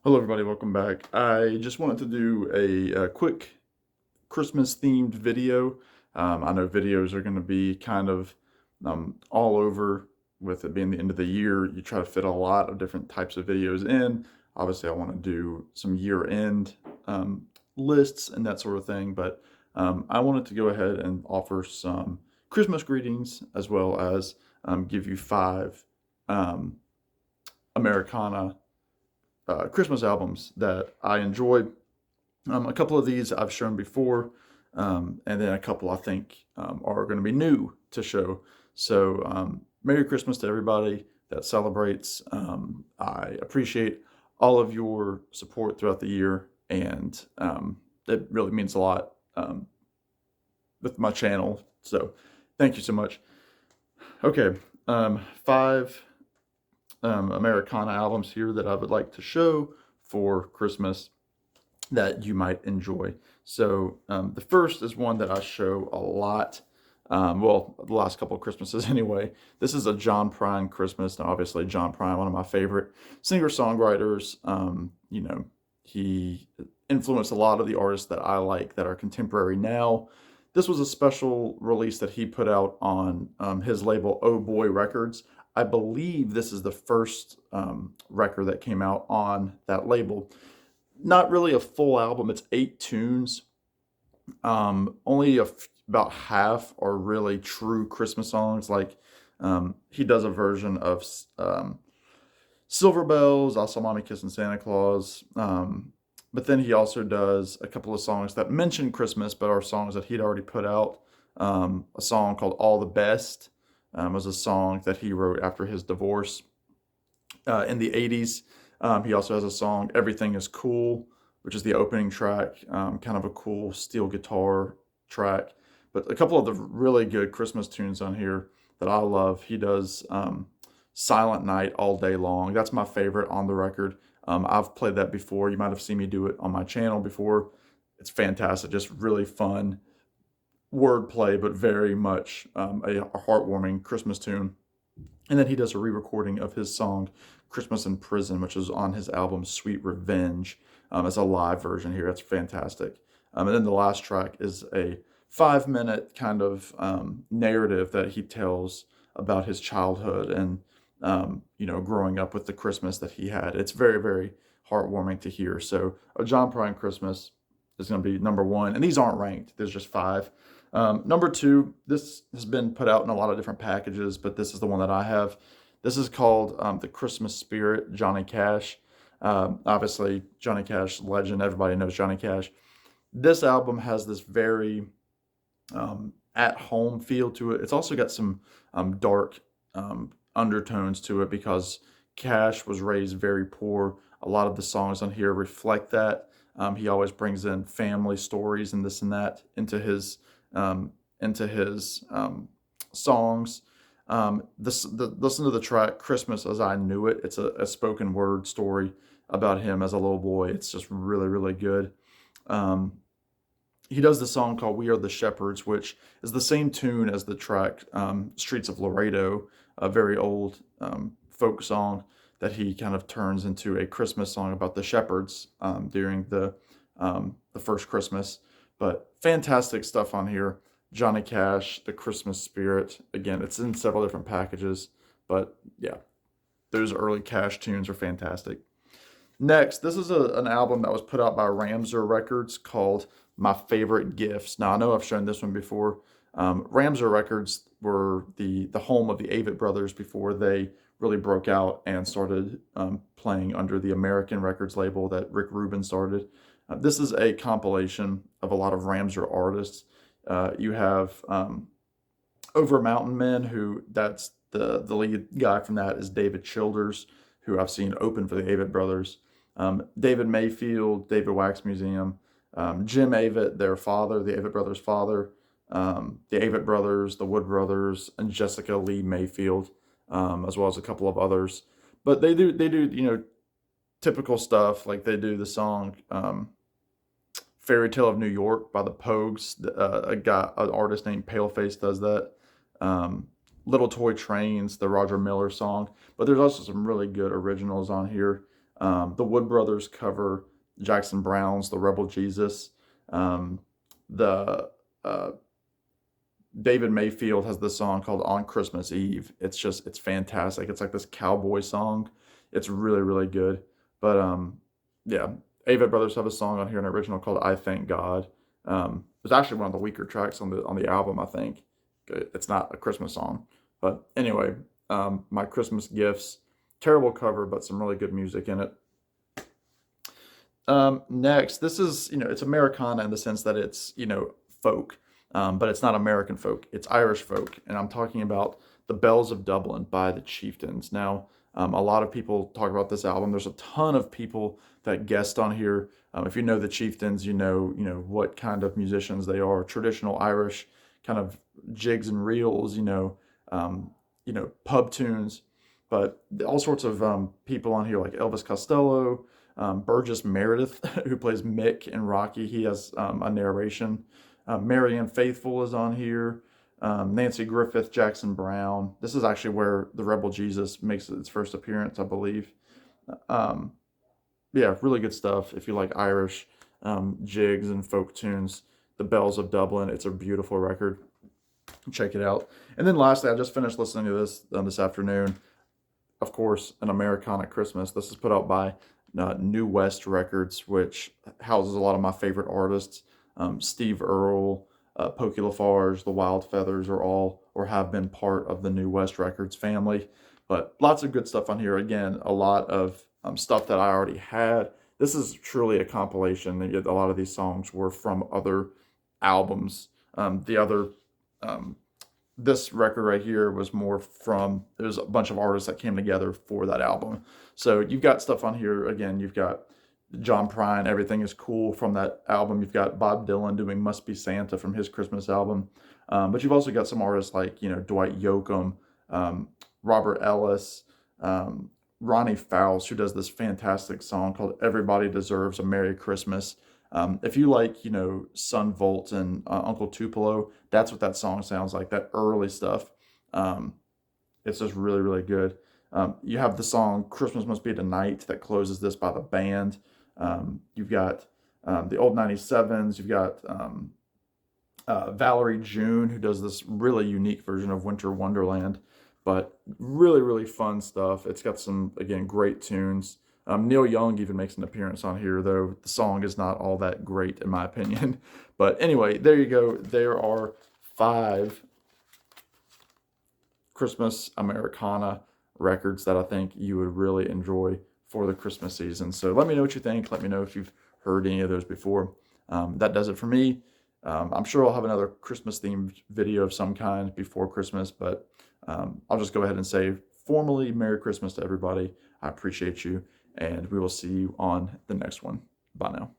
Hello, everybody. Welcome back. I just wanted to do a quick Christmas themed video. I know videos are going to be kind of all over with it being the end of the year. You try to fit a lot of different types of videos in. Obviously, I want to do some year end lists and that sort of thing, but I wanted to go ahead and offer some Christmas greetings as well as give you five um, Americana Christmas albums that I enjoy. A couple of these I've shown before, and then a couple I think are going to be new to show. So, Merry Christmas to everybody that celebrates. I appreciate all of your support throughout the year, and it really means a lot with my channel. So, thank you so much. Okay, five Americana albums here that I would like to show for Christmas that you might enjoy. So the first is one that I show a lot. Well, the last couple of Christmases anyway. This is a John Prine Christmas. Now, obviously, John Prine, one of my favorite singer-songwriters. He influenced a lot of the artists that I like that are contemporary now. This was a special release that he put out on his label, Oh Boy Records. I believe this is the first record that came out on that label. Not really a full album, it's 8 tunes. Only about half are really true Christmas songs. Like he does a version of Silver Bells, I Saw Mommy Kissing Santa Claus. But then he also does a couple of songs that mention Christmas, but are songs that he'd already put out. A song called All the Best was a song that he wrote after his divorce in the 80s. He also has a song, Everything is Cool, which is the opening track, kind of a cool steel guitar track. But a couple of the really good Christmas tunes on here that I love. He does Silent Night All Day Long. That's my favorite on the record. I've played that before. You might have seen me do it on my channel before. It's fantastic, just really fun wordplay, but very much a heartwarming Christmas tune. And then he does a re-recording of his song Christmas in Prison, which is on his album Sweet Revenge, as a live version here. That's fantastic. And then the last track is a 5-minute kind of narrative that he tells about his childhood and growing up with the Christmas that he had. It's very, very heartwarming to hear. So a John Prine Christmas is going to be number one. And these aren't ranked. There's just five. Number two, this has been put out in a lot of different packages, but this is the one that I have. This is called The Christmas Spirit, Johnny Cash. Obviously, Johnny Cash, legend. Everybody knows Johnny Cash. This album has this very at-home feel to it. It's also got some dark undertones to it because Cash was raised very poor. A lot of the songs on here reflect that. He always brings in family stories and this and that into his songs. Listen to the track Christmas as I Knew It. It's a spoken word story about him as a little boy. It's just really, really good. He does the song called We Are the Shepherds, which is the same tune as the track Streets of Laredo, a very old folk song that he kind of turns into a Christmas song about the shepherds during the first Christmas. But fantastic stuff on here. Johnny Cash, The Christmas Spirit. Again, it's in several different packages, but yeah, those early Cash tunes are fantastic. Next, this is an album that was put out by Ramser Records called My Favorite Gifts. Now, I know I've shown this one before. Ramser Records were the home of the Avett Brothers before they really broke out and started playing under the American Records label that Rick Rubin started. This is a compilation of a lot of Ramser artists. You have Over Mountain Men, who that's the lead guy from that is David Childers, who I've seen open for the Avett Brothers. David Mayfield, David Wax Museum, Jim Avett, their father, the Avett Brothers' father, the Avett Brothers, the Wood Brothers, and Jessica Lee Mayfield, as well as a couple of others. But they do typical stuff, like they do the song Fairy Tale of New York by the Pogues. An artist named Paleface does that. Little Toy Trains, the Roger Miller song. But there's also some really good originals on here. The Wood Brothers cover Jackson Brown's The Rebel Jesus. Um, the David Mayfield has this song called On Christmas Eve. It's fantastic. It's like this cowboy song. It's really, really good. But yeah, Avett Brothers have a song on here, an original called I Thank God. It's actually one of the weaker tracks on the album, I think. It's not a Christmas song. But anyway, My Christmas Gifts. Terrible cover, but some really good music in it. Next, this is, it's Americana in the sense that it's, folk, but it's not American folk. It's Irish folk. And I'm talking about The Bells of Dublin by the Chieftains. Now, a lot of people talk about this album. There's a ton of people that guest on here. If you know the Chieftains, you know what kind of musicians they are. Traditional Irish kind of jigs and reels, pub tunes, but all sorts of people on here like Elvis Costello, Burgess Meredith, who plays Mick in Rocky. He has a narration. Marianne Faithfull is on here. Nancy Griffith, Jackson Brown. This is actually where the Rebel Jesus makes its first appearance, I believe. Um, yeah, really good stuff. If you like Irish jigs and folk tunes, The Bells of Dublin. It's a beautiful record. Check it out. And then lastly, I just finished listening to this afternoon. Of course, An Americana Christmas. This is put out by New West Records, which houses a lot of my favorite artists. Steve Earle, Pokey LaFarge, the Wild Feathers are all or have been part of the New West Records family. But lots of good stuff on here. Again, a lot of stuff that I already had. This is truly a compilation. A lot of these songs were from other albums. This record right here was more from, it was a bunch of artists that came together for that album. So you've got stuff on here. Again, you've got John Prine, Everything Is Cool from that album. You've got Bob Dylan doing Must Be Santa from his Christmas album. But you've also got some artists like, Dwight Yoakam, Robert Ellis, Ronnie Fowles, who does this fantastic song called Everybody Deserves a Merry Christmas. If you like, Son Volt and Uncle Tupelo, that's what that song sounds like, that early stuff. It's just really, really good. You have the song Christmas Must Be Tonight that closes this by the band. You've got the Old 97s. You've got Valerie June, who does this really unique version of Winter Wonderland. But really, really fun stuff. It's got some, again, great tunes. Neil Young even makes an appearance on here, though the song is not all that great, in my opinion. But anyway, there you go. There are 5 Christmas Americana records that I think you would really enjoy for the Christmas season. So let me know what you think. Let me know if you've heard any of those before. That does it for me. I'm sure I'll have another Christmas-themed video of some kind before Christmas, but I'll just go ahead and say formally Merry Christmas to everybody. I appreciate you, and we will see you on the next one. Bye now.